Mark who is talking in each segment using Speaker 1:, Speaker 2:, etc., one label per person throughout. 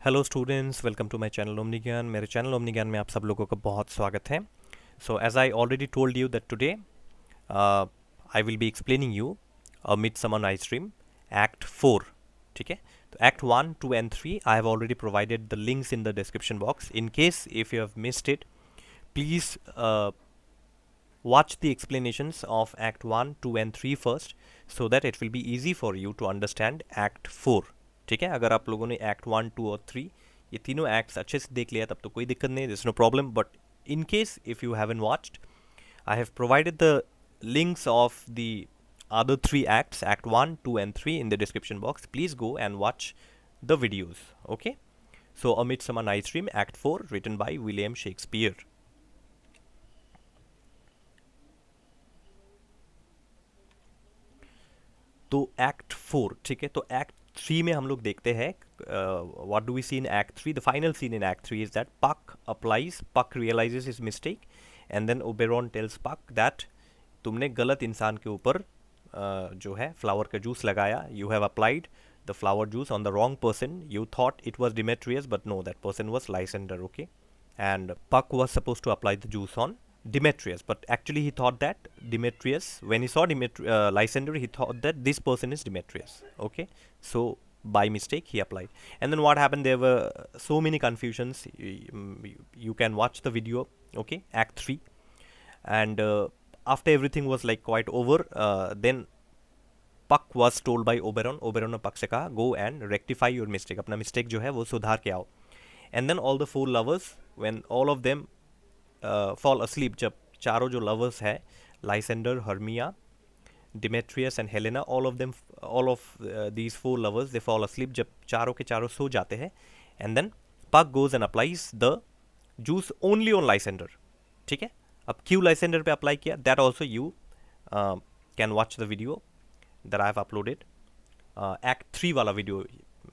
Speaker 1: Hello students, welcome to my channel Omni Gyan. मेरे channel Omni ज्ञान में आप सब लोगों का बहुत स्वागत है। So as I already told you that today I will be explaining you a Midsummer Night's Dream act 4। ठीक है, तो act 1, 2 and 3 I have already provided the links in the description box. In case if you have missed it, please watch the explanations of act 1, 2 and 3 first so that it will be easy for you to understand act 4। ठीक है, अगर आप लोगों ने act 1, 2 और 3 ये तीनों acts अच्छे से देख लिया तब तो कोई दिक्कत नहीं, there's no problem। but in case if you haven't watched, I have provided the links of the other three acts, act 1, 2 and 3 in the description box. Please go and watch the videos, okay? So A Midsummer Night's Dream act 4 written by William Shakespeare। तो act 4, ठीक है, तो act 3 में हम लोग देखते हैं what do we see in act 3। The final scene in act 3 is that Puck realises his mistake and then Oberon tells Puck that तुमने गलत इंसान के ऊपर जो है फ्लावर का जूस लगाया। You have applied the flower juice on the wrong person. You thought it was Demetrius but no, that person was Lysander, okay? And Puck was supposed to apply the juice on Demetrius, but actually he thought that Demetrius, when he saw Lysander, he thought that this person is Demetrius, okay? So by mistake he applied, and then what happened, there were so many confusions. You can watch the video, okay? Act 3, and after everything was like quite over, then Puck was told by Oberon ने Puck से कहा, go and rectify your mistake, अपना mistake जो है वो सुधार के आओ। And then all the four lovers, when all of them fall asleep, जब चारों जो lovers है, Lysander, Hermia, Demetrius and Helena, all of these four lovers, they fall asleep जब चारों के चारों सो जाते हैं। And then Puck goes and applies the juice only on Lysander। ठीक है, अब क्यों Lysander पे अप्लाई किया, that also you can watch the video that I have uploaded। Act 3 वाला वीडियो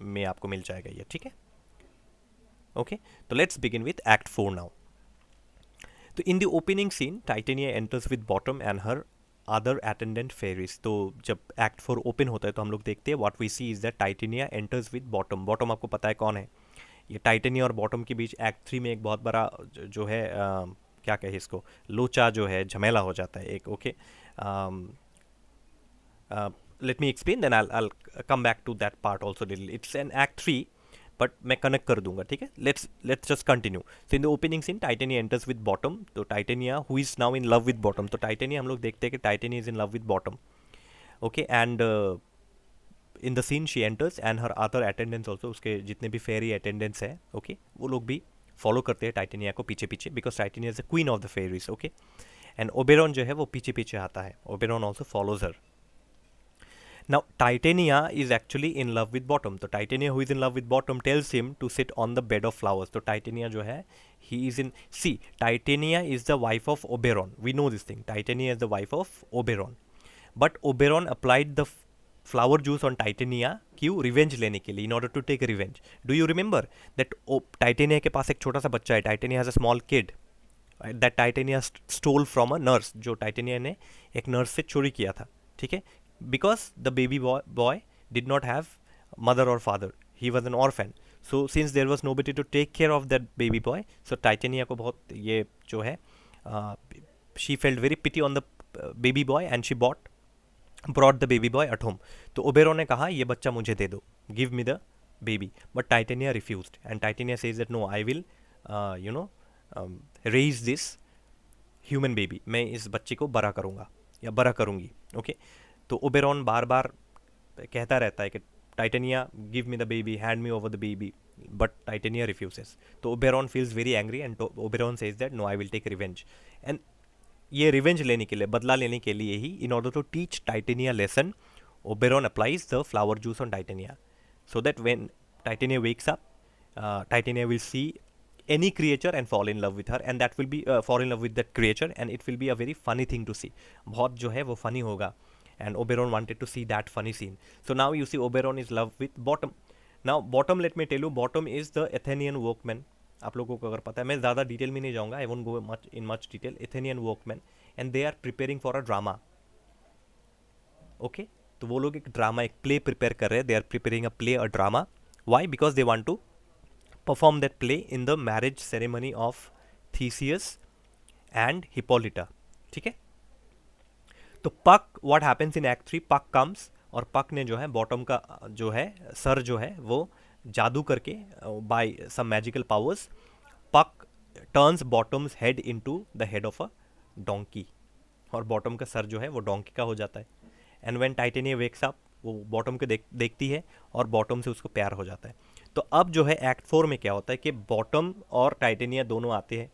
Speaker 1: में आपको मिल जाएगा ये, ठीक है? Okay, so let's begin with act 4 now। तो in the opening scene, Titania enters with Bottom and her other attendant fairies। तो जब act 4 open होता है तो हम लोग देखते हैं what we see is that Titania enters with Bottom। Bottom आपको पता है कौन है? ये Titania और Bottom के बीच act 3 में एक बहुत बड़ा जो है क्या कहे इसको, लोचा जो है, झमेला हो जाता है एक, okay? Let me explain, then I'll come back to that part also little। It's an act 3, but मैं कनेक्ट कर दूंगा, ठीक है? Let's just continue. So in the opening scene, Titania enters with Bottom. तो Titania who is now in love with Bottom, तो Titania हम लोग देखते हैं कि Titania is in love with Bottom, okay? And in the scene she enters and her other attendants also, उसके जितने भी फेरी अटेंडेंट्स हैं, ओके, वो लोग भी फॉलो करते हैं टाइटेनिया को पीछे पीछे, because Titania is the queen of the fairies, okay? And Oberon जो है वो पीछे पीछे आता है। Oberon also follows her. Now Titania is actually in love with Bottom। तो Titania who is in love with Bottom tells him to sit on the bed of flowers। तो Titania जो है, he is in, see, Titania is the wife of Oberon, we know this thing, Titania is the wife of Oberon, but Oberon applied the flower juice on Titania क्यों? Revenge लेने के लिए, in order to take revenge। Do you remember that Titania के पास एक छोटा सा बच्चा है, Titania has a small kid that Titania stole from a nurse, जो Titania ने एक नर्स से चोरी किया था, ठीक है? Because the baby boy did not have mother or father, he was an orphan। so since there was nobody to take care of that baby boy, so Titania को बहुत ये जो है she felt very pity on the baby boy and she brought the baby boy at home। तो ओबेरो ने कहा ये बच्चा मुझे दे दो, give me the baby, but Titania refused and Titania says that no, I will you know raise this human baby, मैं इस बच्चे को बड़ा करूँगा या बड़ा करूँगी, ओके? तो ओबेरॉन बार बार कहता रहता है कि Titania give me the baby, hand me over the baby, but Titania refuses. तो Oberon feels very angry and Oberon says that no, I will take revenge. And ये रिवेंज लेने के लिए, बदला लेने के लिए ही, in order to teach Titania lesson, Oberon applies the flower juice on Titania, so that when Titania wakes up, Titania will see any creature and fall in love with her, and that will be fall in love with that creature, and it will be a very funny thing to see। बहुत जो है वो funny होगा, and Oberon wanted to see that funny scene। So now you see Oberon is love with Bottom। Now Bottom, let me tell you, Bottom is the Athenian workman। आप लोगों को अगर पता है, मैं ज़्यादा डिटेल में नहीं जाऊँगा, I won't go much detail। Athenian workman, and they are preparing for a drama, okay? तो वो लोग एक ड्रामा, एक प्ले प्रिपेयर कर रहे हैं, they are preparing a play, a drama। Why? Because they want to perform that play in the marriage ceremony of Theseus and Hippolyta, ठीक है। तो पक, व्हाट हैपेंस इन एक्ट 3, पक कम्स, और पक ने जो है बॉटम का जो है सर जो है वो जादू करके बाय सम मैजिकल पावर्स, पक turns bottoms head into the head of a donkey, और बॉटम का सर जो है वो डोंकी का हो जाता है। And when Titania wakes up, वो बॉटम को देखती है और बॉटम से उसको प्यार हो जाता है। तो अब जो है एक्ट 4 में क्या होता है कि बॉटम और टाइटेनिया दोनों आते हैं।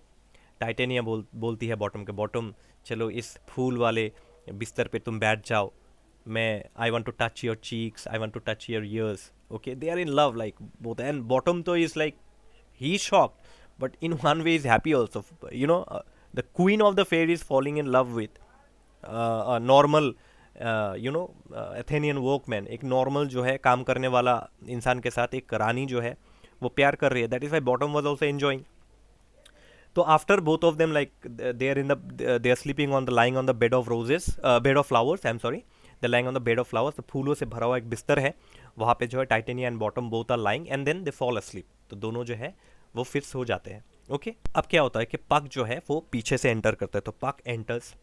Speaker 1: टाइटेनिया बोलती है बॉटम के, बॉटम चलो इस फूल वाले बिस्तर पे तुम बैठ जाओ, मैं I want to touch your cheeks, I want to touch your ears, okay, they are in love like both. And Bottom तो is like he is shocked, but in one way is happy also, you know, the queen of the fair is falling in love with normal you know Athenian workman, एक normal जो है काम करने वाला इंसान के साथ एक रानी जो है वो प्यार कर रही है। That is why Bottom was also enjoying. तो after both of them like they are sleeping on the lying on the bed of roses, bed of flowers, I am sorry, the lying on the bed of flowers, तो फूलों से भरा हुआ एक बिस्तर है, वहाँ पे जो है Titania and Bottom both are lying and then they fall asleep, तो दोनों जो है वो फिर सो जाते हैं। ओके, अब क्या होता है कि पक जो है वो पीछे से एंटर करता है, तो पक एंटर्स।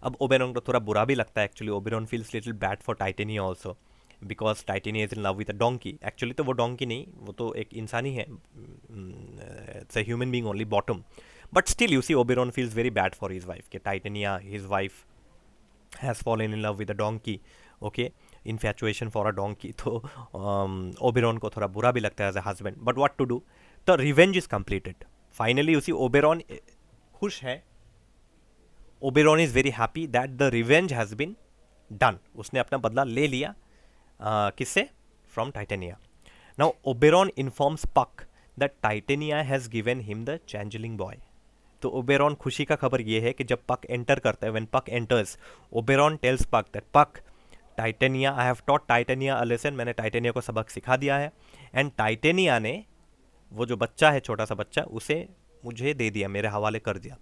Speaker 1: अब ओबेरॉन को थोड़ा बुरा भी लगता है actually, Oberon feels little bad for titania also because Titania is in love with a donkey. Actually तो वो डोंकी नहीं, वो तो एक इंसान ही है, it's a human being only, Bottom. But still you see Oberon feels very bad for his wife, कि Titania his wife has fallen in love with a donkey, okay, infatuation for a donkey. तो Oberon को थोड़ा बुरा भी लगता है as a husband, but what to do, the revenge is completed finally. उसी Oberon खुश है, Oberon is very happy that the revenge has been done, उसने अपना बदला ले लिया। किससे? From Titania. Now Oberon informs Puck that Titania has given him the changeling boy. तो ओबेरॉन खुशी का खबर ये है कि जब पक एंटर करता है, व्हेन पक enters, Oberon tells Puck that पक, titania, I have taught titania a lesson, मैंने टाइटेनिया को सबक सिखा दिया है, एंड टाइटेनिया ने वो जो बच्चा है, छोटा सा बच्चा, उसे मुझे दे दिया, मेरे हवाले कर दिया।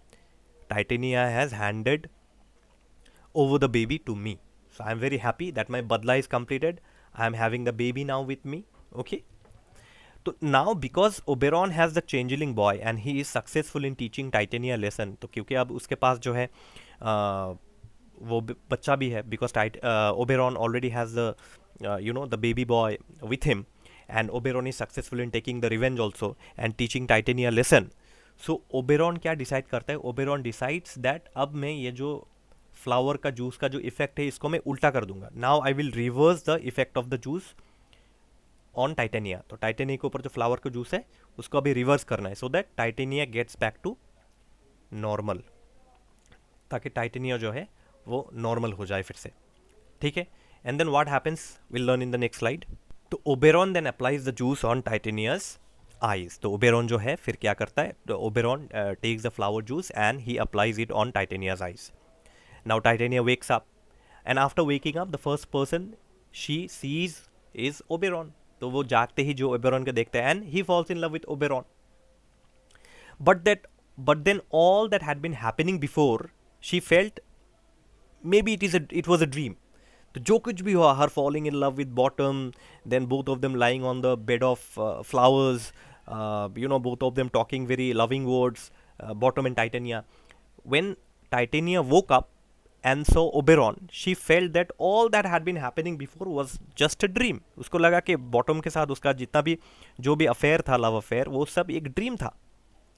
Speaker 1: Titania has handed over the baby to me. So I am very happy that my badla is completed. I am having the baby now with me. Okay. So now because Oberon has the changeling boy and he is successful in teaching Titania lesson, तो क्योंकि अब उसके पास जो है वो बच्चा भी है, because Oberon already has the you know, the baby boy with him, and Oberon is successful in taking the revenge also and teaching Titania lesson. So Oberon क्या डिसाइड करता है? Oberon decides that अब मैं ये जो flower का juice का जो इफेक्ट है इसको मैं उल्टा कर दूंगा। Now I will reverse the effect of the juice on titania. तो टाइटेनिया के ऊपर जो फ्लावर का जूस है उसको अभी रिवर्स करना है, so that Titania gets back to normal, ताकि टाइटेनिया जो है वो नॉर्मल हो जाए फिर से, ठीक है। And then what happens will learn in the next slide. तो Oberon then applies the juice on Titania's eyes. तो ओबेरॉन जो है फिर क्या करता है, Oberon takes the flower juice and he applies it on Titania's eyes. Now Titania wakes up, and after waking up, the first person she sees is Oberon. तो वो जागते ही जो Oberon को देखता है, and he falls in love with Oberon. But then all that had been happening before, she felt maybe it was a dream. तो जो कुछ भी हुआ, her falling in love with Bottom, then both of them lying on the bed of flowers, you know, both of them talking very loving words, Bottom and Titania. When Titania woke up and saw Oberon, she felt that all that had been happening before was just a dream. उसको लगा कि bottom के साथ उसका जितना भी जो भी अफेयर था, लव अफेयर, वो सब एक ड्रीम था।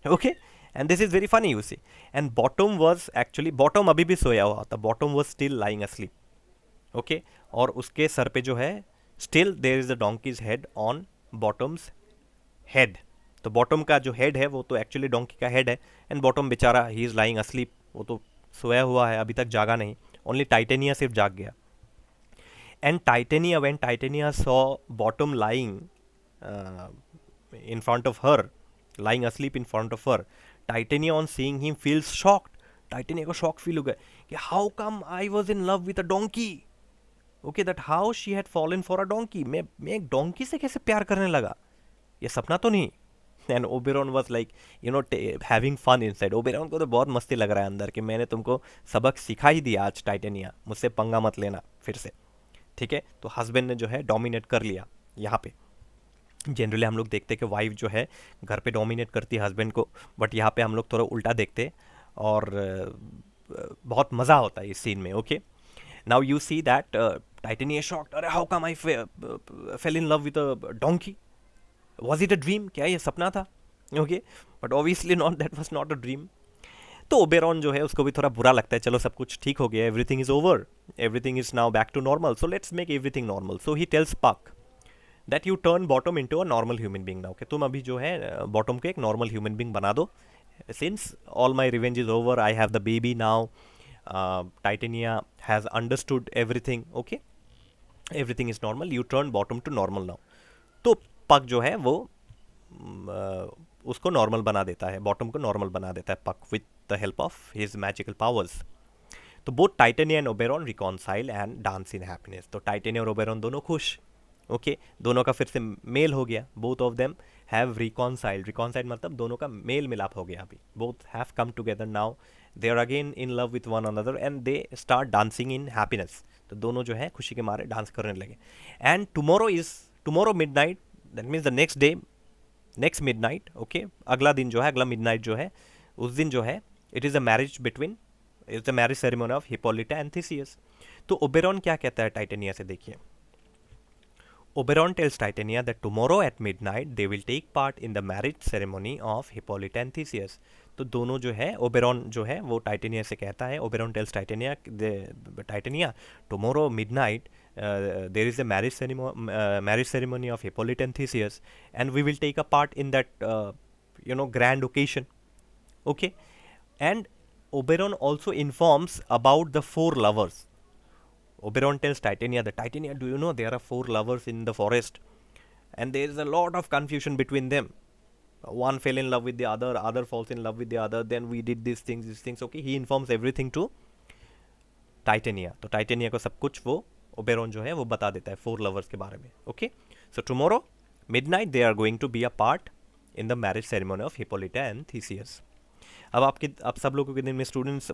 Speaker 1: Okay, and this is very funny you see. And Bottom was actually, Bottom अभी भी सोया हुआ था, Bottom was still lying asleep, okay, और उसके सर पे जो है still there is a donkey's head on Bottom's head. तो बॉटम का जो हेड है वो तो एक्चुअली डोंकी का हेड है, एंड बॉटम बेचारा ही इज लाइंग अस्लीप, वो तो सोया हुआ है, अभी तक जागा नहीं, ओनली टाइटेनिया सिर्फ जाग गया। And titania, when titania saw bottom lying in front of her, lying asleep in front of her, titania on seeing him feels shocked. Titania को शॉक फील हो गया कि how come I was in love with a donkey, okay, that how she had fallen for a donkey, मैं एक donkey से कैसे प्यार करने लगा, ये सपना तो नहीं। And Oberon was like, you know, having fun inside. Oberon को तो बहुत मस्ती लग रहा है अंदर कि मैंने तुमको सबक सिखा ही दिया आज टाइटेनिया, मुझसे पंगा मत लेना फिर से, ठीक है। तो हस्बैंड ने जो है डोमिनेट कर लिया यहाँ पे। जनरली हम लोग देखते हैं कि वाइफ जो है घर पे डोमिनेट करती है हस्बैंड को, बट यहाँ पे हम लोग थोड़ा उल्टा देखते हैं, और बहुत मज़ा होता है इस सीन में. Okay, now you see that Titania shocked, अरे how come I fell in love with a donkey, was it a dream, क्या ये सपना था? Okay, but obviously not, that was not a dream. तो ओबेरॉन जो है उसको भी थोड़ा बुरा लगता है, चलो सब कुछ ठीक हो गया, everything is over, everything is now back to normal, so let's make everything normal. So he tells Puck that you turn Bottom into a normal human being now, कि तुम अभी जो है बॉटम को एक नॉर्मल ह्यूमन बीइंग बना दो, since all my revenge is over, I have the baby now, Titania has understood everything, okay, everything is normal, you turn Bottom to normal now. तो पक जो है वो उसको नॉर्मल बना देता है, बॉटम को नॉर्मल बना देता है Puck, with the help of his magical powers. तो both Titania and Oberon reconcile and dance in happiness. तो टाइटेनिया और ओबेरॉन दोनों खुश, ओके, दोनों का फिर से मेल हो गया, both of them have reconciled. Reconciled मतलब दोनों का मेल मिलाप हो गया अभी, both have come together now, they are again in love with one another and they start dancing in happiness. तो दोनों जो है खुशी के मारे डांस करने लगे. And tomorrow midnight, that means the next day, next midnight, okay, अगला दिन जो है, अगला मिडनाइट जो है, उस दिन जो है it is a marriage between, is the marriage ceremony of Hippolyta and Theseus. तो ओबेरॉन क्या कहता है टाइटेनिया से, देखिए. Oberon tells Titania that tomorrow at midnight they will take part in the marriage ceremony of Hippolyta and Theseus. तो दोनों जो है, ओबेरॉन जो है वो टाइटेनिया से कहता है, Oberon tells Titania, Titania tomorrow midnight there is a marriage ceremony of Hippolyta and Theseus, and we will take a part in that grand occasion. Okay, and Oberon also informs about the four lovers. Oberon tells Titania that, Titania, do you know there are four lovers in the forest, and there is a lot of confusion between them. One fell in love with the other, other falls in love with the other, then we did these things. Okay, he informs everything to Titania. तो Titania को सब कुछ वो Oberon जो है वो बता देता है four lovers के बारे में. Okay, so tomorrow midnight they are going to be a part in the marriage ceremony of Hippolyta and Theseus. अब सब लोगों के दिल में स्टूडेंट्स,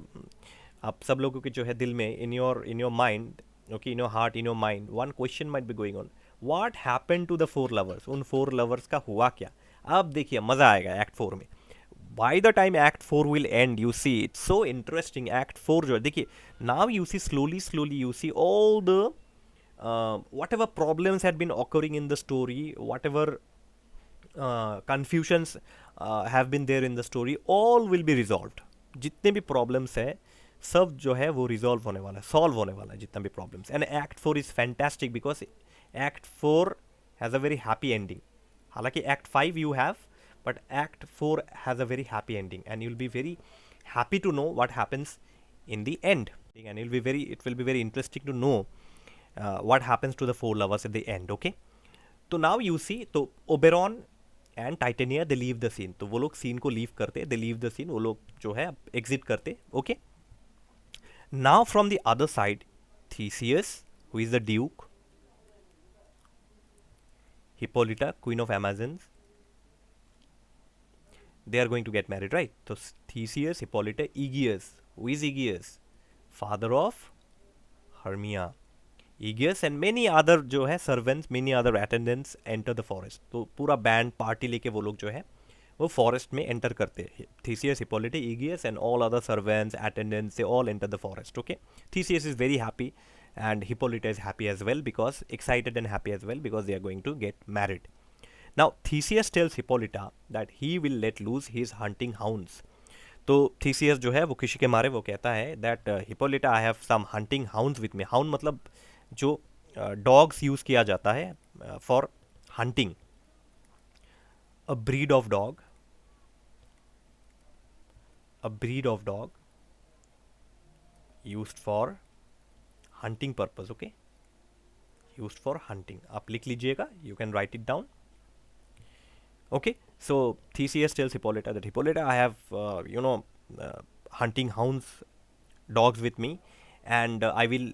Speaker 1: आप सब लोगों के जो है दिल में, in your mind, okay, in your heart, in your mind, one question might be going on, what happened to the four lovers. उन फोर लवर्स का हुआ क्या? अब देखिए मज़ा आएगा एक्ट 4 में. By the time act 4 will end, you see it's so interesting. Act 4 जो है, देखिए, now you see slowly you see all the whatever problems had been occurring in the story, whatever confusions have been there in the story, all will be resolved. जितने भी problems है सब जो है वो रिजॉल्व होने वाला है, सॉल्व होने वाला है जितना भी problems. And act 4 is fantastic because act 4 has a very happy ending. हालांकि act 5 you have, but act 4 has a very happy ending, and you will be very happy to know what happens in the end, and it will be very interesting to know what happens to the four lovers at the end. Okay, तो now you see, तो Oberon and Titania they leave the scene. तो वो लोग scene को leave करते, they leave the scene, वो लोग जो है एग्जिट करते. Okay, now from the other side, Theseus, who is the duke, Hippolyta, queen of Amazons, they are going to get married, right? So Theseus, Hippolyta, Aegeus, who is Aegeus, father of Hermia, Aegeus and many other जो है servants, many other attendants enter the forest. तो पूरा band party लेके वो लोग जो है वो फॉरेस्ट में एंटर करते हैं. Theseus, Hippolyta, Aegeus and all other servants, attendants, they all enter the forest. Okay, Theseus is very happy and Hippolyta is happy as well, because excited and happy as well, because they are going to get married. Now Theseus tells Hippolyta that he will let loose his hunting hounds. तो Theseus जो है वो खुशी के मारे वो कहता है that Hippolyta, I have some hunting hounds with me. Hound मतलब जो डॉग्स यूज़ किया जाता है for hunting. A breed of dog, used for hunting purpose. Okay, used for hunting. आप लिख लीजिएगा, you can write it down. Okay, so Theseus tells Hippolyta that, Hippolyta, I have hunting hounds, dogs with me, and I will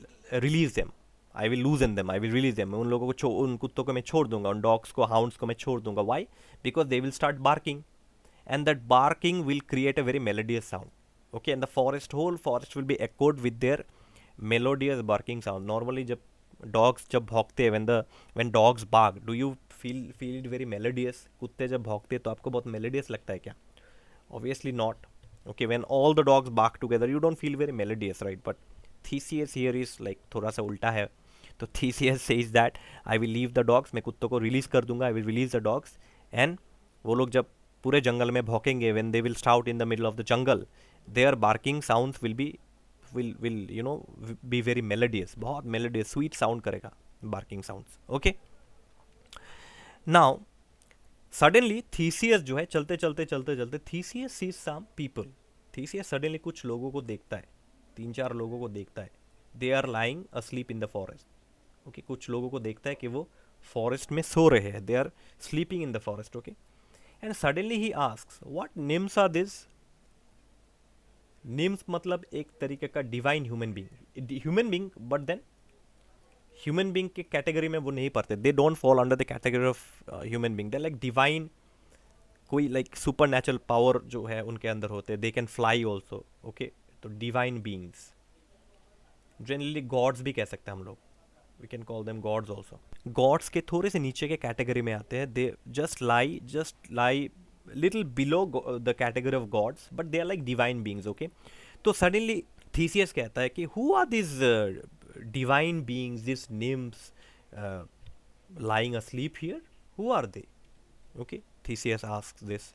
Speaker 1: release them. I will loosen them. I will release them. उन लोगों को उन कुत्तों को मैं छोड़ दूंगा, उन dogs को, hounds को मैं छोड़ दूंगा. Why? Because they will start barking, and that barking will create a very melodious sound. Okay, and the whole forest will be echoed with their melodious barking sound. Normally जब dogs जब भौंकते हैं, when dogs bark, do you feel it very melodious? कुत्ते जब भौंकते तो आपको बहुत melodious लगता है क्या? Obviously not. Okay, when all the dogs bark together, you don't feel very melodious, right? But Theseus here is like थोड़ा सा उल्टा है. तो Theseus says that I will leave the dogs. मैं कुत्तों को रिलीज कर दूंगा. I will release the dogs. And वो लोग जब पूरे जंगल में भौंकेंगे, when they will shout in the middle of the jungle, their barking sounds will you know be very melodious. बहुत melodious, sweet sound करेगा barking sounds. Okay. Now suddenly Theseus जो है चलते चलते Theseus sees some people. Theseus suddenly कुछ लोगों को देखता है, 3-4 लोगों को देखता है. They are lying asleep in the forest. Okay, कुछ लोगों को देखता है कि वो फॉरेस्ट में सो रहे हैं. They are sleeping in the forest. Okay, and suddenly he asks what nymphs are this. Nymphs मतलब एक तरीके का divine human being, but then human being के कैटेगरी में वो नहीं पढ़ते. They don't fall under the category of human being. They like divine, कोई लाइक सुपर नेचुरल पावर जो है उनके अंदर होते हैं. They can fly also. Okay, तो डिवाइन बींग्स, जनरली गॉड्स भी कह सकते हैं हम लोग. We can call them gods also. Gods के थोड़े से नीचे के कैटेगरी में आते हैं. They just lie little below the category of gods, but they are like divine beings. Okay, तो सडनली थीसियस कहता है कि who are this divine beings, these nymphs lying asleep here? Who are they? Okay, Theseus asks this.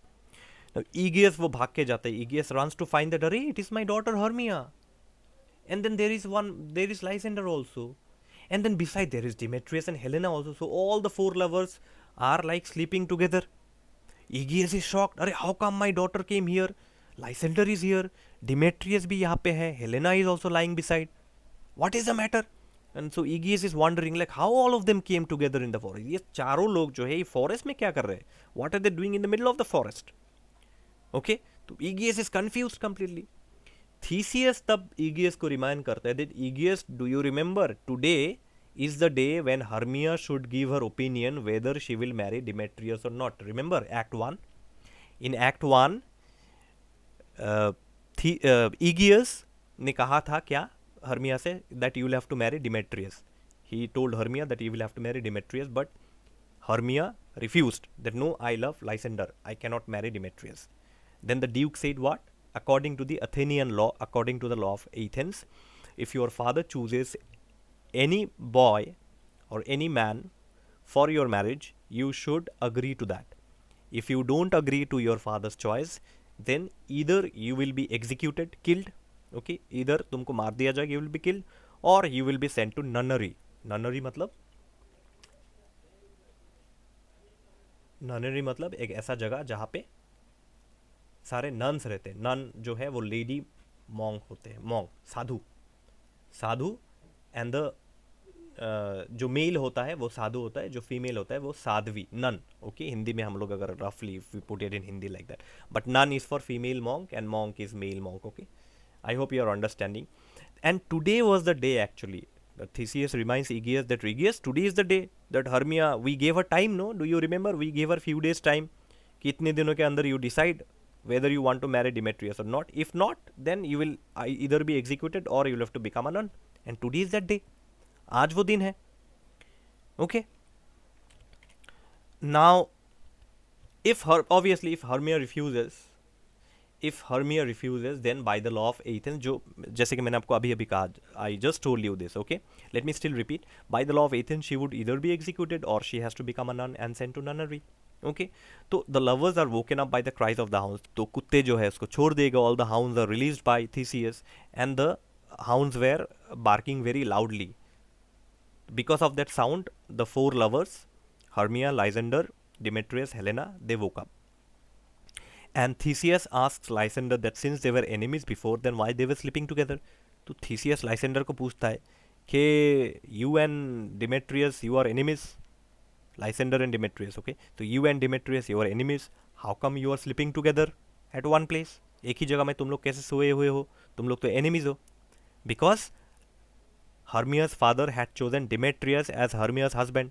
Speaker 1: Now Aegeus वो भाग के जाता है. Aegeus runs to find that, अरे it is my daughter Hermia. And then there is Lysander also. And then beside there is Demetrius and Helena also. So all the 4 lovers are like sleeping together. Aegeus is shocked. अरे how come my daughter came here? Lysander is here. Demetrius भी यहाँ पे है. Helena is also lying beside. What is the matter? And so Aegeus is wondering like how all of them came together in the forest. ये चारों लोग जो है ये फॉरेस्ट में क्या कर रहे हैं? What are they doing in the middle of the forest? Okay, तो Aegeus is confused completely. Theseus तब Aegeus को रिमाइंड करता है that Aegeus, do you remember today is the day when Hermia should give her opinion whether she will marry Demetrius or not. Remember Act 1? In Act 1 Aegeus ने कहा था क्या Hermia से that you will have to marry Demetrius. He told Hermia that you will have to marry Demetrius, but Hermia refused. That no, I love Lysander. I cannot marry Demetrius. Then the Duke said what? According to the Athenian law, according to the law of Athens, if your father chooses any boy or any man for your marriage, you should agree to that. If you don't agree to your father's choice, then either you will be executed, killed. Okay, इधर तुमको मार दिया जाएगा, you will be killed, और you will be sent to nunnery. Nunnery मतलब एक ऐसा जगह जहाँ पे सारे नन्स रहते हैं. नन जो है वो लेडी मॉन्क होते हैं, मॉन्क साधु. एंड द जो मेल होता है वो साधु होता है, जो फीमेल होता है वो साध्वी, नन. ओके, हिंदी में हम लोग अगर रफली we put it in Hindi like that, but nun is for female monk and monk is male monk. Okay, I hope you are understanding. And today was the day actually. Theseus reminds Aegeus that Aegeus, today is the day that Hermia, we gave her time, no? Do you remember? We gave her few days time. कि इतने दिनों के अंदर you decide whether you want to marry Demetrius or not. If not, then you will either be executed or you will have to become a nun. And today is that day. आज वो दिन है. Okay. Now, if Hermia refuses, then by the law of Athens, जो जैसे कि मैंने आपको अभी कहा, I just told you this, okay? Let me still repeat. By the law of Athens, she would either be executed or she has to become a nun and sent to nunnery. Okay? तो the lovers are woken up by the cries of the hounds. तो कुत्ते जो है उसको छोड़ देगा. All the hounds are released by Theseus, and the hounds were barking very loudly. Because of that sound, the 4 lovers, Hermia, Lysander, Demetrius, Helena, they woke up. And Theseus asks Lysander that since they were enemies before, then why they were sleeping together. तो Theseus Lysander को पूछता है कि you and Demetrius, you are enemies. Lysander and Demetrius, okay? तो you and Demetrius, you are enemies. How come you are sleeping together at one place? एक ही जगह में तुम लोग कैसे सोए हुए हो? तुम लोग तो enemies हो. Because Hermia's father had chosen Demetrius as Hermia's husband.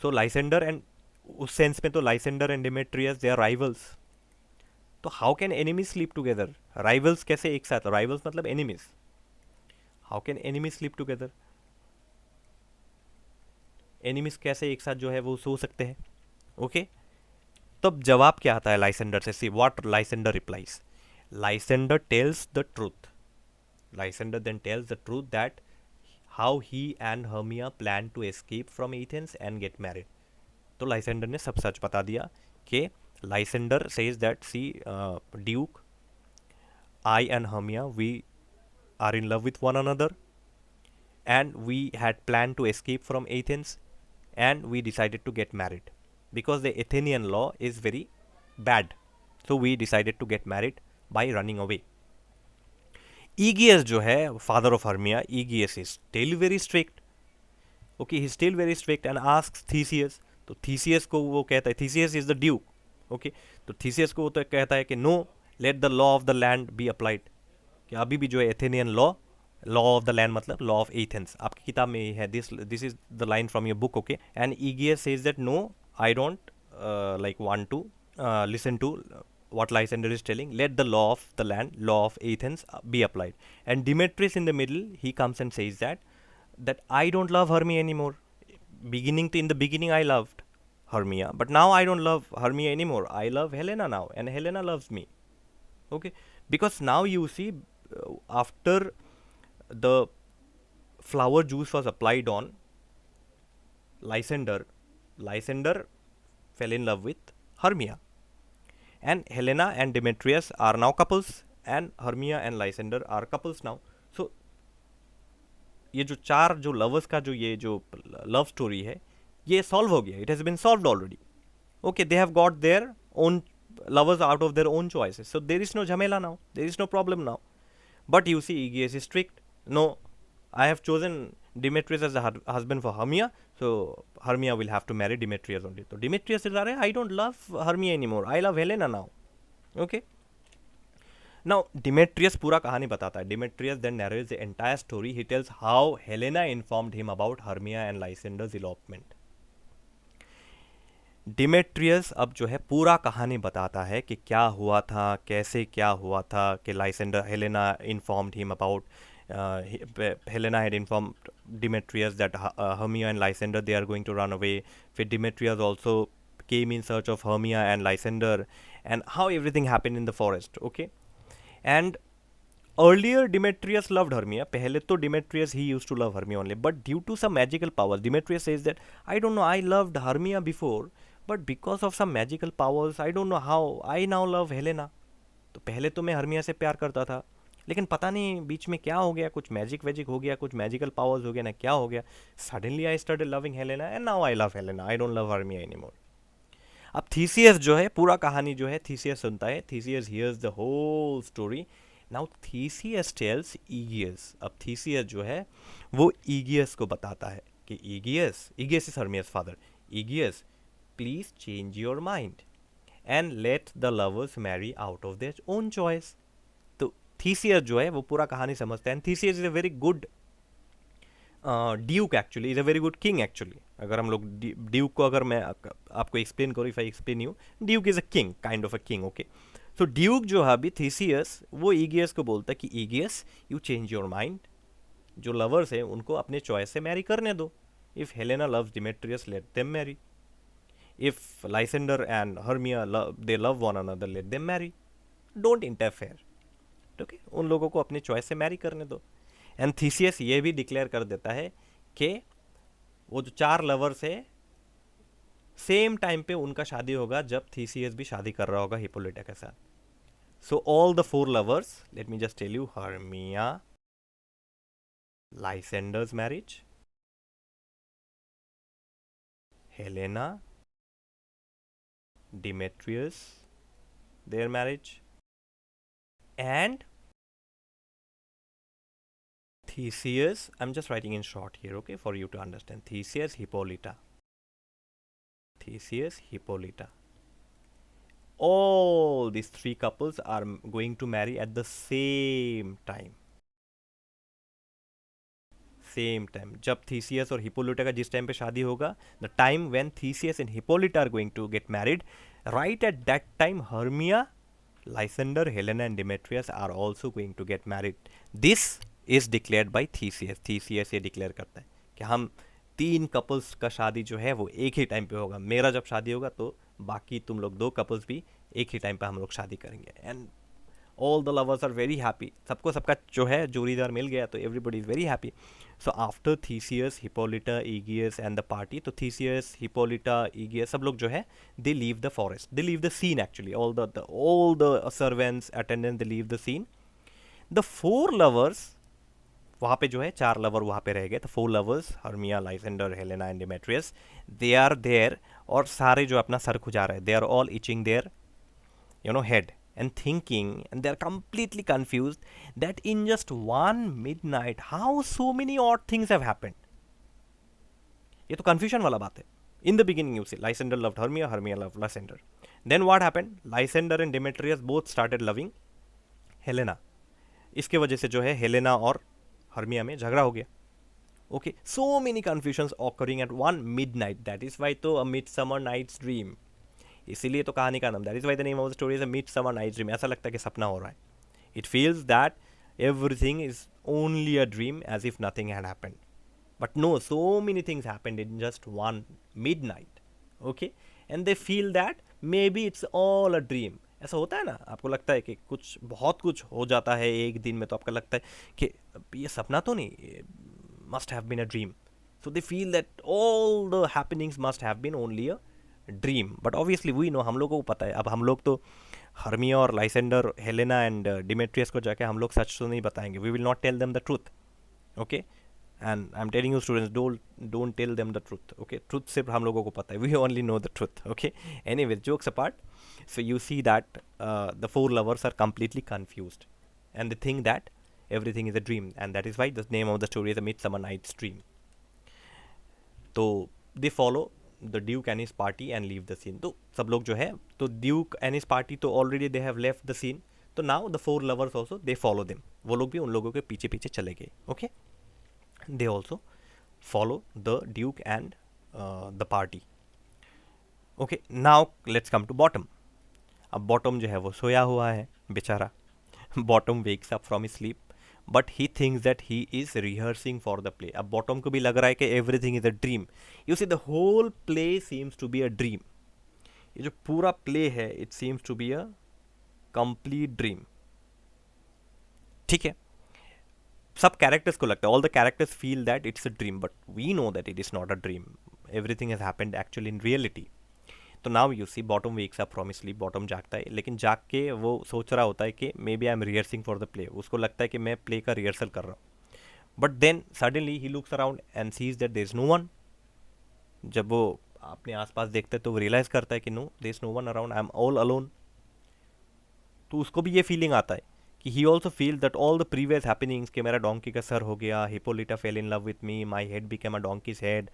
Speaker 1: So Lysander and उस सेंस में तो Lysander and Demetrius, they are rivals. तो how can enemies sleep together? Rivals कैसे एक साथ? राइवल्स मतलब enemies. How can enemies sleep together? Enemies कैसे एक साथ जो है वो सो सकते हैं? ओके, तब जवाब क्या आता है लाइसेंडर से? See what Lysander replies. Lysander tells the truth. Lysander then tells the truth that how he and Hermia plan to escape from Athens and get married. तो लाइसेंडर ने सब सच बता दिया कि Lysander says that see duke, I and Hermia, we are in love with one another and we had planned to escape from Athens and we decided to get married because the Athenian law is very bad. So we decided to get married by running away. Aegeus जो है father of Hermia, Aegeus is still very strict. Okay, he's still very strict and asks Theseus. तो Theseus को वो कहता है, Theseus is the duke. Okay, तो Theseus को वो तो कहता है कि no, let the law of the land be applied. कि अभी भी जो है Athenian law of the land मतलब law of Athens. आपकी किताब में ये है, this is the line from your book. Okay, and Aegeus says that no, I don't like want to listen to what Lysander is telling. Let the law of the land, law of Athens be applied. And Demetrius in the middle, he comes and says that I don't love Hermia anymore. In the beginning I loved Hermia, but now I don't love Hermia anymore. I love Helena now, and Helena loves me. Okay, because now you see, after the flower juice was applied on Lysander, Lysander fell in love with Hermia. And Helena and Demetrius are now couples, and Hermia and Lysander are couples now. So ये जो चार जो lovers का जो ये जो love story है, ये सॉल्व हो गया. It has been solved already. Okay, they have got their own lovers out of their own choices. So there is no jhamela now. There is no problem now. But you see, Aegeus is strict. No, I have chosen Demetrius as a husband for Hermia, so Hermia will have to marry Demetrius only. So Demetrius says, I don't love Hermia anymore. I love Helena now. Okay. Now Demetrius पूरा कहानी बताता है. Demetrius then narrates the entire story. He tells how Helena informed him about Hermia and Lysander's elopement. Demetrious अब जो है पूरा कहानी बताता है कि क्या हुआ था, कैसे क्या हुआ था, कि Lysander, Helena informed him about, Helena had informed Demetrius that Hermia and Lysander they are going to run away. फिर Demetrius also came in search of Hermia and Lysander and how everything happened in the forest. Okay, and earlier Demetrius loved Hermia. पहले तो Demetrius he used to love Hermia only, but due to some magical powers, Demetrius says that I don't know, I loved Hermia before, but because of some magical powers, I don't know how I now love Helena. तो पहले तो मैं Hermia से प्यार करता था, लेकिन पता नहीं बीच में क्या हो गया, कुछ मैजिक हो गया, कुछ मैजिकल पावर्स हो गया ना, क्या हो गया, suddenly I started loving Helena and now I love Helena. I don't love Hermia anymore. अब थीसियस जो है पूरा कहानी जो है थीसियस सुनता है. Theseus hears the whole story. Now Theseus tells Egeus. अब थीसियस जो है वो ईगियस को बताता है कि Egeus is Hermia's father. Egeus, please change your mind and let the lovers marry out of their own choice. तो थीसियस जो है वो पूरा कहानी समझता है. And Theseus is a very good duke, actually is a very good king. Actually अगर हम लोग ड्यूक को अगर मैं आपको एक्सप्लेन करूँ, if I explain you, Duke is a king, kind of a king. Okay, तो ड्यूक जो है अभी थीसियस, वो ईगियस को बोलता है कि Egeus you change your mind. जो लवर्स हैं उनको अपने चॉइस से मैरी करने दो. If Helena loves Demetrius, let them marry. If Lysander and Hermia they love one another, let them marry. Don't interfere. Okay, उन लोगों को अपने चॉइस से मैरी करने दो. एंड थीसियस ये भी डिक्लेयर कर देता है कि वो जो चार लवर्स है सेम टाइम पे उनका शादी होगा जब थीसियस भी शादी कर रहा होगा हिप्पोलिटा के साथ. So all the four lovers, let me just tell you, Hermia, Lysander's marriage, Helena, Demetrius, their marriage, and Theseus. I'm just writing in short here, okay, for you to understand. Theseus, Hippolyta. Theseus, Hippolyta. All these three couples are going to marry at the same time. Same time जब Theseus और Hippolyta का जिस time पे शादी होगा, the time when Theseus and Hippolyta are going to get married, right at that time Hermia, Lysander, Helena and Demetrius are also going to get married. This is declared by Theseus. Theseus ये declare करता है कि हम 3 couples का शादी जो है वो एक ही टाइम पे होगा। मेरा जब शादी होगा तो बाकी तुम लोग 2 कपल्स भी एक ही टाइम पे हम लोग शादी करेंगे। And all the lovers are very happy, सबको सबका जो है जोड़ीदार मिल गया तो everybody is very happy. So after Theseus, Hippolyta, Egeus and the party, तो थीसियस, हिपोलिटा, ईगियस सब लोग जो है they leave the forest, they leave the scene actually, all the servants attendant they leave the scene. The 4 lovers, वहाँ पे जो है 4 lover वहाँ पे रह गए, तो 4 lovers Hermia, Lysander, Helena and Demetrius, they are there, और सारे जो अपना सर खुजा रहे, they are all itching their head and thinking, and they are completely confused that in just one midnight how so many odd things have happened. ये तो confusion वाला बात है. In the beginning you see Lysander loved Hermia, Hermia loved Lysander. Then what happened? Lysander and Demetrius both started loving Helena. इसके वजह से जो है हेलेना और हर्मिया में झगड़ा हो गया. Okay, so many confusions occurring at one midnight. That is why तो A Midsummer Night's Dream. इसीलिए तो कहानी का नाम, that is why the name of the story is a Midsummer Night's Dream. ऐसा लगता है कि सपना हो रहा है. It feels that everything is only a dream, as if nothing had happened. But no, so many things happened in just one midnight. Okay, and they feel that may be it's all a dream. ऐसा होता है ना, आपको लगता है कि कुछ बहुत कुछ हो जाता है एक दिन में, तो आपका लगता है कि ये सपना तो नहीं, must have been a dream. So they feel that all the happenings must have been only a dream. But obviously we know, हम लोगों को पता है. अब हम लोग तो हर्मिया और लाइसेंडर, हेलेना एंड डिमेट्रियस को जाके हम लोग सच तो नहीं बताएंगे. We will not tell them the truth. Okay, and I am telling you students, don't tell them the truth. Okay, truth सिर्फ हम लोगों को पता है. We only know the truth. Okay, anyways, jokes apart. So you see that the 4 lovers are completely confused and they think that everything is a dream, and that is why the name of the story is A Midsummer Night's Dream. तो they follow the duke and his party and leave the scene. तो सब लोग जो है, तो duke and his party तो already they have left the scene. तो now the 4 lovers also they follow them. वो लोग भी उन लोगों के पीछे पीछे चले गए. Okay, they also follow the duke and the party. Okay, now let's come to Bottom. अब बॉटम जो है वो सोया हुआ है बेचारा. Bottom wakes up from his sleep, but he thinks that he is rehearsing for the play. अब Bottom को भी लग रहा है कि everything is a dream. You see, the whole play seems to be a dream. ये जो पूरा प्ले है, it seems to be a complete dream. ठीक है, सब कैरेक्टर्स को लगता है, all the characters feel that it's a dream, but we know that it is not a dream. Everything has happened actually in reality. तो नाउ you see, Bottom wakes up from his sleep. Bottom जागता है, लेकिन जाग के वो सोच रहा होता है कि may be I am rehearsing for the play. उसको लगता है कि मैं प्ले का रिहर्सल कर रहा हूँ. But then suddenly he looks around and sees that there is no one. जब वो अपने आसपास देखता है तो वो रियलाइज करता है कि no, there is no one around, I am all alone. तो उसको भी ये फीलिंग आता है कि he also feel that all the previous happenings, कि मेरा डोंकी का सर हो गया, Hippolyta fell in love with me, my head became a donkey's head,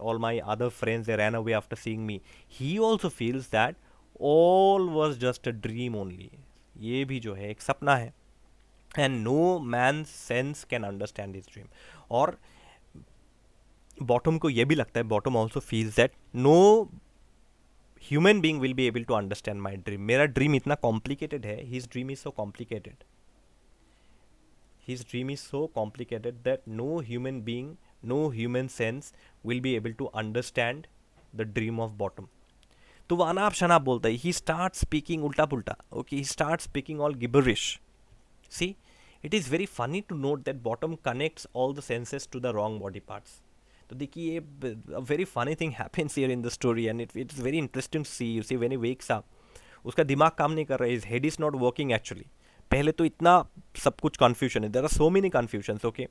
Speaker 1: all my other friends, they ran away after seeing me. He also feels that all was just a dream only. ये भी जो है एक सपना है. And no man's sense can understand his dream. और bottom को ये भी लगता है, bottom also feels that no human being will be able to understand my dream. मेरा ड्रीम इतना कॉम्प्लिकेटेड है. His dream is so complicated. His dream is so complicated that no human being, no human sense will be able to understand the dream of bottom. तो वो अनाप शनाप बोलता है. He starts speaking उल्टा पुल्टा. Okay, he starts speaking all gibberish. See, it is very funny to note that bottom connects all the senses to the wrong body parts. तो देखिए, a very funny thing happens here in the story, and it's very interesting to see. You see, when he wakes up, उसका दिमाग काम नहीं कर रहा है. His head is not working actually. पहले तो इतना सब कुछ कन्फ्यूजन है. There are so many confusions. Okay,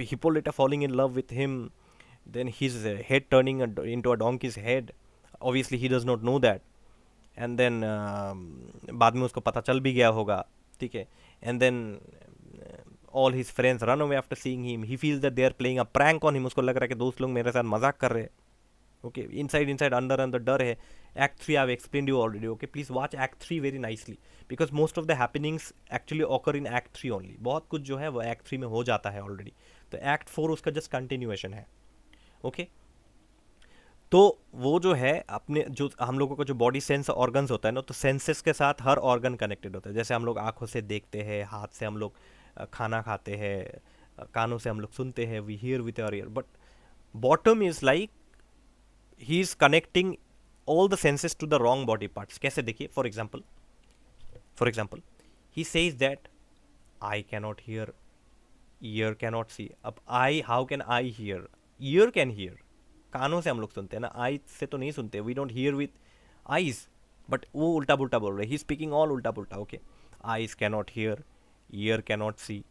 Speaker 1: Hippolyta falling in love with him, then his head turning into a donkey's head. Obviously he does not know that. And then बाद में उसको पता चल भी गया होगा. ठीक है, and then all his friends run away after seeing him. He feels that they are playing a prank on him. उसको लग रहा है कि दोस्त लोग मेरे साथ मजाक कर रहे हैं. ओके, इनसाइड अंदर डर है. Act 3 I've explained you already. Okay, please watch Act 3 very nicely, because most of the happenings actually occur in Act 3 only. बहुत कुछ जो है वो Act 3 में हो जाता है already. तो Act 4 उसका just continuation है. Okay, तो वो जो है अपने जो हम लोगों का जो बॉडी सेंस ऑर्गन्स होता है ना, तो सेंसेस के साथ हर ऑर्गन कनेक्टेड होता है. जैसे हम लोग आँखों से देखते हैं, हाथ से हम लोग खाना खाते हैं, कानों से हम लोग सुनते हैं, we hear with our ear. But Bottom is like he is connecting all the senses to the wrong body parts. कैसे देखिए, for example he says that I cannot hear, ear cannot see. अब I, how can I hear? Ear can hear, कानों से हम लोग सुनते हैं ना, आई से तो नहीं सुनते, we don't hear with eyes. But वो उल्टा पुल्टा बोल रहे, ही स्पीकिंग ऑल उल्टा पुल्टा. Okay, eyes cannot here, year cannot see,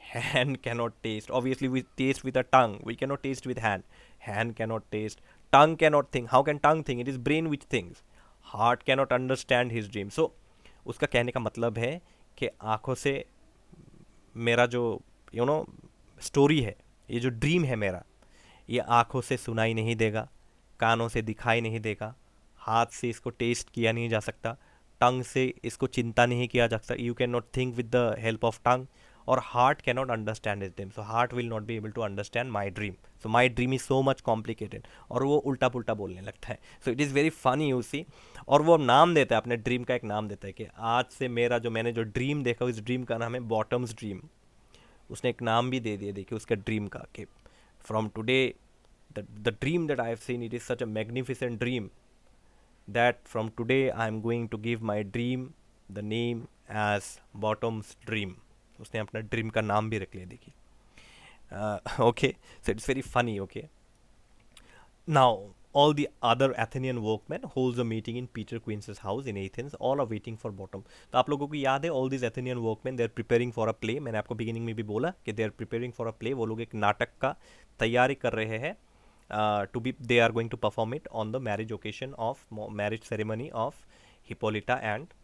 Speaker 1: hand cannot taste. Obviously we taste with a tongue, we cannot taste with hand cannot taste, tongue cannot think. How can tongue think? It is brain which thinks. Heart cannot understand his dream. So उसका कहने का मतलब है कि आंखों से मेरा जो स्टोरी है, ये जो ड्रीम है मेरा, ये आंखों से सुनाई नहीं देगा, कानों से दिखाई नहीं देगा, हाथ से इसको टेस्ट किया नहीं जा सकता, टंग से इसको चिंता नहीं किया जा सकता, you can not think with the help of tongue, और heart can not understand is dream. So heart will not be able to understand my dream. So my dream is so much complicated. और वो उल्टा पुल्टा बोलने लगता है. So it is very funny you see. और वो नाम देता है अपने ड्रीम का, एक नाम देता है कि आज से मेरा मैंने जो ड्रीम देखा, उस ड्रीम का नाम है बॉटम्स ड्रीम. उसने एक नाम भी दे दिया देखिए उसका ड्रीम का, कि from today the dream that I have seen, it is such a magnificent dream that from today I am going to give my dream the name as Bottom's Dream. उसने अपना ड्रीम का नाम भी रख लिया देखिए. Okay, so it's very funny. Okay, now all the other Athenian workmen holds a meeting in Peter Queen's house in Athens. All are waiting for Bottom. तो आप लोगों को याद है, all these Athenian workmen, they are preparing for a play. मैंने आपको beginning में भी बोला कि they are preparing for a play. वो लोग एक नाटक का तैयारी कर रहे हैं. They are going to perform it on the marriage occasion of marriage ceremony of Hippolyta and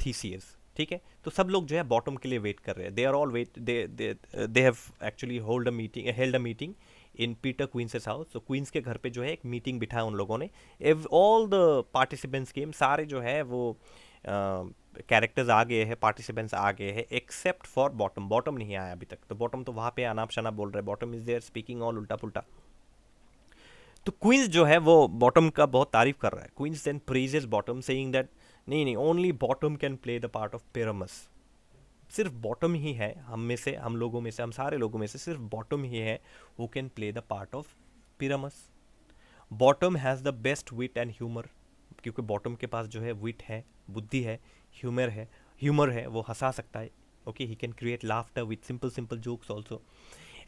Speaker 1: Theseus. ठीक है, तो सब लोग जो है बॉटम के लिए वेट कर रहे हैं. They are all wait, they have actually held a meeting in Peter Quince house. तो क्वींस के घर पे जो है एक मीटिंग बिठाया उन लोगों ने. ऑल द पार्टिसिपेंट्स केम, सारे जो है वो कैरेक्टर्स आ गए हैं, पार्टिसिपेंट्स आ गए हैं, एक्सेप्ट फॉर बॉटम. बॉटम नहीं आया अभी तक. तो बॉटम तो वहाँ पे अनाप शनाप बोल रहे हैं, Bottom is there speaking all उल्टा पुल्टा. तो क्वींस जो है वो बॉटम का बहुत तारीफ कर रहा है. Queens then praises Bottom saying that नहीं, only Bottom can play the part of Pyramus. सिर्फ बॉटम ही है हम में से, हम लोगों में से, हम सारे लोगों में से सिर्फ बॉटम ही है who can play the part of Pyramus. Bottom has the best wit and humour. क्योंकि बॉटम के पास जो है विट है, बुद्धि है, ह्यूमर है, वो हंसा सकता है. Okay, he can create laughter with simple jokes also.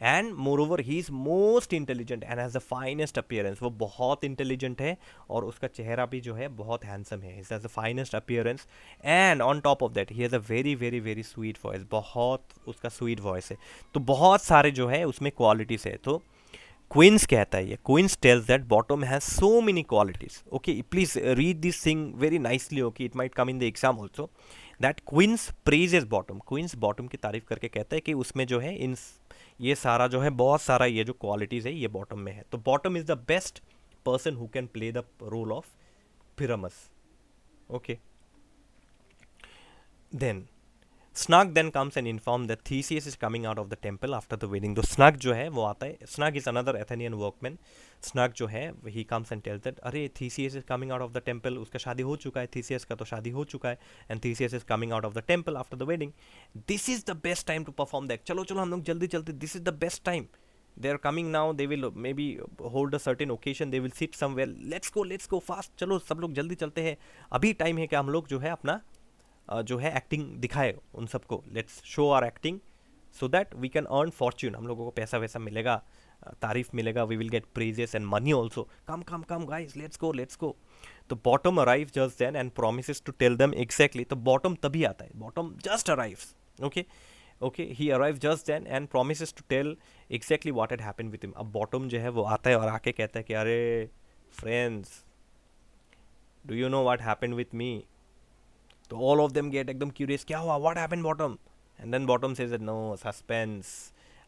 Speaker 1: And more over he is most intelligent and has the finest appearance. वो बहुत इंटेलिजेंट है और उसका चेहरा भी जो है बहुत हैंडसम है. Is has the finest appearance and on top of that he has a very very very sweet voice. बहुत उसका स्वीट वॉइस है. तो बहुत सारे जो है उसमें क्वालिटीज़ है. तो क्वींस कहता है, ये Quince tells that Bottom has so many qualities. Okay, please read this thing very nicely. Okay, it might come in the exam also that Quince praises Bottom. Quince Bottom की तारीफ करके कहता है कि उसमें जो है इन ये सारा जो है, बहुत सारा ये जो क्वालिटीज़ है ये बॉटम में है. तो Bottom is the best person who can play the role of Pyramus. Okay, then Snug then comes and informs that Theseus is coming out of the temple after the wedding. तो Snug जो है वो आता है. Snug is another Athenian workman. Snug जो है he comes and tells that अरे Theseus is coming out of the temple. उसका शादी हो चुका है, Theseus का तो शादी हो चुका है. And Theseus is coming out of the temple after the wedding. This is the best time to perform that. चलो हम लोग जल्दी चलते. This is the best time. They are coming now. They will maybe hold a certain occasion. They will sit somewhere. Let's go fast. चलो सब लोग जल्दी चलते हैं. अभी टाइम है कि हम लोग जो है अपना जो है एक्टिंग दिखाए उन सबको. Let's show our acting so that we can earn fortune. हम लोगों को पैसा वैसा मिलेगा, तारीफ मिलेगा, we will get praises and money also. Come guys, let's go. तो Bottom arrive just then and promises to tell them exactly. तो बॉटम तभी आता है, Bottom just arrives. Okay, he arrive just then and promises to tell exactly what had happened with him. अब Bottom जो है वो आता है और आके कहता है कि अरे friends, do you know what happened with me. तो all of them get एकदम curious, क्या हुआ, what happened bottom. And then bottom says that no, suspense,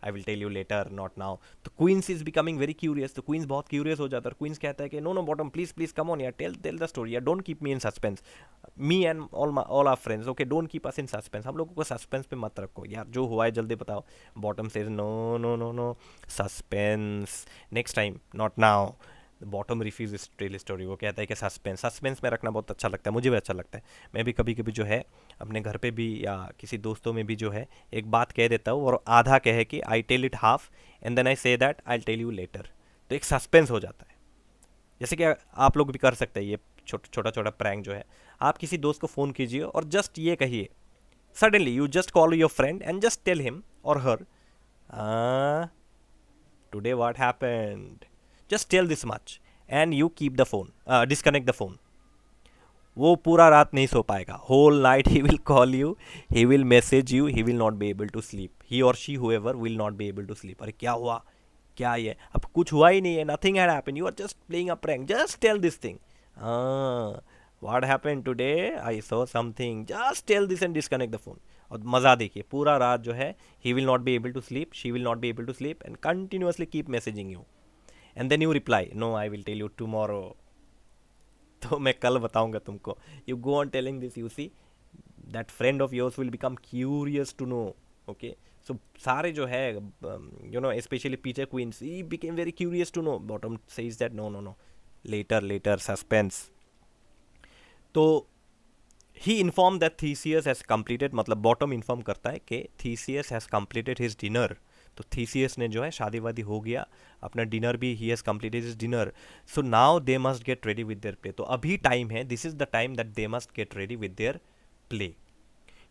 Speaker 1: I will tell you later, not now. तो queens is becoming very curious. तो queens बहुत curious हो जाता है. queens कहता है कि no bottom, please come on, यार, tell the story, यार, don't keep me in suspense. Me and all our friends, okay, don't keep us in suspense. हम लोगों को suspense पे मत रखो यार, जो हुआ है जल्दी बताओ. bottom says no, suspense, next time, not now. Bottom refuses tell story. वो कहता है कि सस्पेंस में रखना बहुत अच्छा लगता है, मुझे भी अच्छा लगता है. मैं भी कभी कभी जो है अपने घर पे भी या किसी दोस्तों में भी जो है एक बात कह देता हूँ और आधा कहे कि I tell it half and then I say that I tell you later. तो एक सस्पेंस हो जाता है। जैसे कि आप लोग भी कर सकते हैं ये छोटा छोटा प्रैंक जो है। आप किसी दोस्त को फ़ोन कीजिए और जस्ट ये कहिए, suddenly you just call your friend and just tell him और her, today what happened, just tell this much and you keep the phone, disconnect the phone. वो पूरा रात नहीं सो पाएगा, whole night he will call you, he will message you, he will not be able to sleep, he और she whoever will not be able to sleep. अरे क्या हुआ, क्या ये, अब कुछ हुआ ही नहीं है, nothing had happened, you are just playing a prank, just tell this thing, what happened today, I saw something, just tell this and disconnect the phone. और मज़ा देखिए, पूरा रात जो है he will not be able to sleep, she will not be able to sleep and continuously keep messaging you and then you reply, no I will tell you tomorrow, तो मैं कल बताऊंगा तुमको। You go on telling this, you see that friend of yours will become curious to know. Okay, so सारे जो है you know specially Peter Quince, he became very curious to know, Bottom says that no no no, later later suspense. तो he inform that Theseus has completed, मतलब Bottom inform करता है कि Theseus has completed his dinner. तो Theseus ने जो है शादी वादी हो गया, अपना डिनर भी, he has completed his dinner, so now they must get ready with their play. तो अभी टाइम है, this is the time that they must get ready with their play.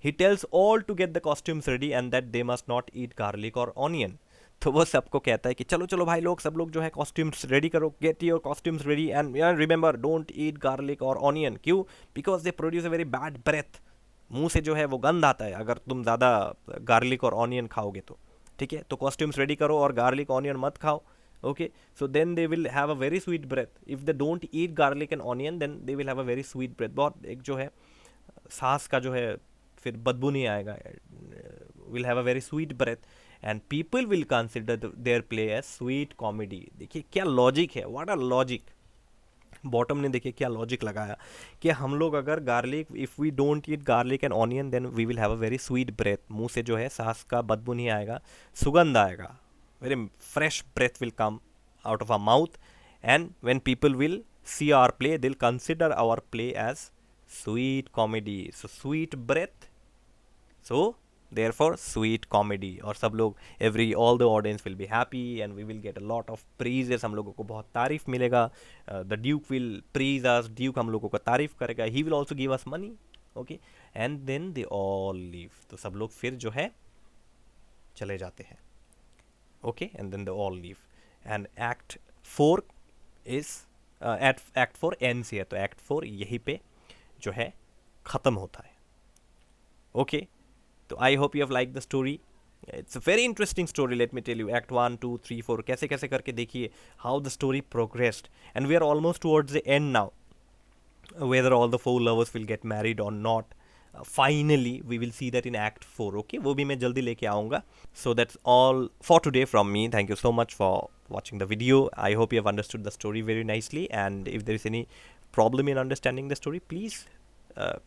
Speaker 1: He tells all to get the costumes ready and that they must not eat garlic और onion. तो वो सबको कहता है कि चलो चलो भाई लोग, सब लोग जो है कॉस्ट्यूम्स रेडी करो, get your costumes ready and remember don't eat garlic और ऑनियन। क्यों? Because they produce a very bad breath, मुंह से जो है वो गंध आता है अगर तुम ज़्यादा गार्लिक और ऑनियन खाओगे तो। ठीक है, तो कॉस्ट्यूम्स रेडी करो और गार्लिक ऑनियन मत खाओ। Okay, so then they will have a very sweet breath, if they don't eat garlic and onion then they will have a very sweet breath. बहुत एक जो है सांस का जो है फिर बदबू नहीं आएगा, will have a very sweet breath and people will consider their play as sweet comedy. देखिए क्या लॉजिक है, व्हाट अ लॉजिक। बॉटम ने देखिए क्या लॉजिक लगाया कि हम लोग अगर garlic, if we don't eat garlic and onion then we will have a very sweet breath, मुंह से जो है सांस का बदबू नहीं आएगा, सुगंध आएगा, very fresh breath will come out of our mouth and when people will see our play they'll consider our play as sweet comedy, so sweet breath, so therefore sweet comedy। और सब लोग all the audience will be happy and we will get a lot of praises, हम लोगों को बहुत तारीफ मिलेगा, the duke will praise us, duke हम लोगों को तारीफ करेगा, he will also give us money, okay, and then they all leave। तो सब लोग फिर जो है चले जाते हैं, okay, and then they all leave and act 4 is act 4 एन से है, तो एक्ट 4 यहीं पे जो है ख़त्म होता है। ओके, तो I hope you have like the story, it's a very interesting story, let me tell you. Act 1 2 3 4 कैसे कैसे करके देखिए how the story progressed and we are almost towards the end now, whether all the 4 lovers will get married or not, finally we will see that in act 4। okay, वो भी मैं जल्दी लेके आऊँगा। So that's all for today from me, thank you so much for watching the video, I hope you have understood the story very nicely, and if there is any problem in understanding the story, please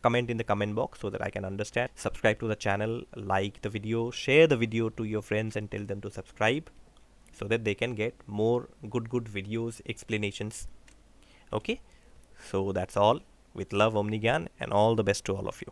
Speaker 1: comment in the comment box so that I can understand. Subscribe to the channel, like the video, share the video to your friends and tell them to subscribe so that they can get more good videos, explanations. Okay, so that's all. With love, Omnigyan, and all the best to all of you.